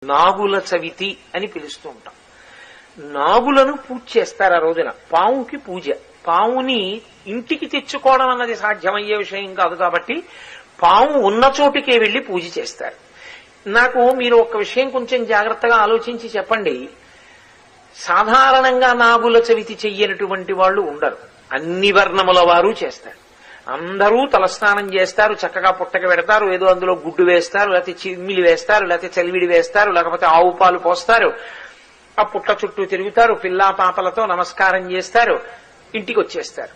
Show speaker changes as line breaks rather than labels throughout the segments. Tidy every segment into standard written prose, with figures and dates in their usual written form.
నాగుల చవితి అని పిలుస్తూ ఉంటాం. నాగులను పూజ చేస్తారు ఆ రోజున. పావుకి పూజ. పావుని ఇంటికి తెచ్చుకోవడం అన్నది సాధ్యమయ్యే విషయం కాదు కాబట్టి పావు ఉన్న చోటుకే వెళ్లి పూజ చేస్తారు. నాకు మీరు ఒక విషయం కొంచెం జాగ్రత్తగా ఆలోచించి చెప్పండి. సాధారణంగా నాగుల చవితి చెయ్యనటువంటి వాళ్ళు ఉండరు. అన్ని వర్ణముల వారు చేస్తారు. అందరూ తలస్నానం చేస్తారు, చక్కగా పుట్టక పెడతారు, ఏదో అందులో గుడ్డు వేస్తారు, లేకపోతే చిమ్మిలి వేస్తారు, లేకపోతే చలివిడి వేస్తారు, లేకపోతే ఆవు పాలు పోస్తారు, ఆ పుట్ట చుట్టూ తిరుగుతారు, పిల్లా పాపలతో నమస్కారం చేస్తారు, ఇంటికి వచ్చేస్తారు.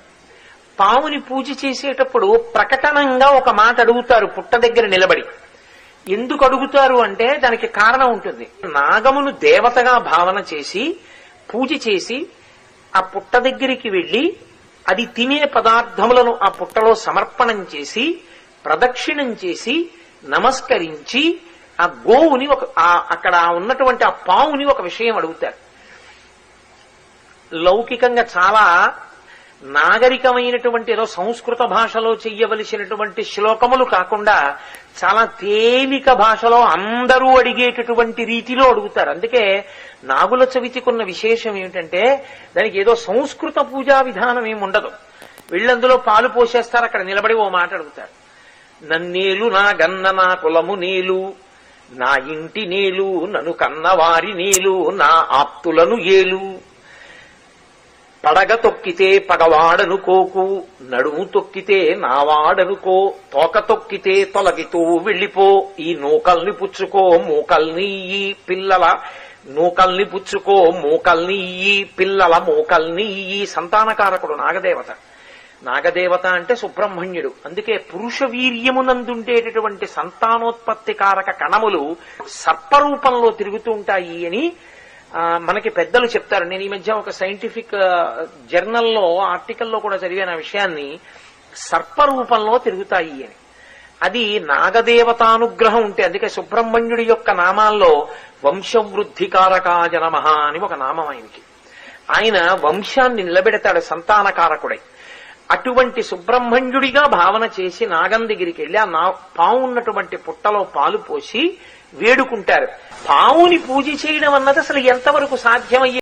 పావుని పూజ చేసేటప్పుడు ప్రకటనంగా ఒక మాట అడుగుతారు పుట్ట దగ్గర నిలబడి. ఎందుకు అడుగుతారు అంటే దానికి కారణం ఉంటుంది. నాగమును దేవతగా భావన చేసి పూజ చేసి ఆ పుట్ట దగ్గరికి వెళ్లి అది తినే పదార్థములను ఆ పుట్టలో సమర్పణం చేసి ప్రదక్షిణం చేసి నమస్కరించి ఆ గోవుని అక్కడ ఉన్నటువంటి ఆ పావుని ఒక విషయం అడుగుతారు. లౌకికంగా చాలా నాగరికమైనటువంటి ఏదో సంస్కృత భాషలో చెయ్యవలసినటువంటి శ్లోకములు కాకుండా చాలా తేలిక భాషలో అందరూ అడిగేటటువంటి రీతిలో అడుగుతారు. అందుకే నాగుల చవితికున్న విశేషం ఏమిటంటే దానికి ఏదో సంస్కృత పూజా విధానం ఏమి ఉండదు. వీళ్ళందులో పాలు పోసేస్తారు, అక్కడ నిలబడి ఓ మాట అడుగుతారు. నన్నేలు నా గన్న నా కులము నేలు, నా ఇంటి నేలు, నన్ను కన్నవారి నేలు, నా ఆప్తులను ఏలు, పడగ తొక్కితే పగవాడనుకోకు, నడుము తొక్కితే నావాడనుకో, తోక తొక్కితే తొలగితూ వెళ్ళిపో, ఈ నూకల్ని పుచ్చుకో మూకల్ని ఈ పిల్లల నూకల్ని పుచ్చుకో మూకల్ని ఈ పిల్లల మూకల్ని ఈ. సంతానకారకుడు నాగదేవత. నాగదేవత అంటే సుబ్రహ్మణ్యుడు. అందుకే పురుష వీర్యమునందుండేటటువంటి సంతానోత్పత్తి కారక కణములు సర్పరూపంలో తిరుగుతూ ఉంటాయి అని మనకి పెద్దలు చెప్తారు. నేను ఈ మధ్య ఒక సైంటిఫిక్ జర్నల్లో ఆర్టికల్లో కూడా చదివాను ఆ విషయాన్ని. సర్పరూపంలో తిరుగుతాయి అని. అది నాగదేవతానుగ్రహం ఉంటే. అందుకే సుబ్రహ్మణ్యుడి యొక్క నామాల్లో వంశవృద్ధికారకాయ నమః అని ఒక నామం ఆయనకి. ఆయన వంశాన్ని నిలబెడతాడు సంతానకారకుడై. అటువంటి సుబ్రహ్మణ్యుడిగా భావన చేసి నాగం దగ్గరికి వెళ్లి ఆ పావు ఉన్నటువంటి పుట్టలో పాలు పోసి వేడుకుంటారు. పావుని పూజ చేయడం అన్నది అసలు ఎంతవరకు సాధ్యమయ్యే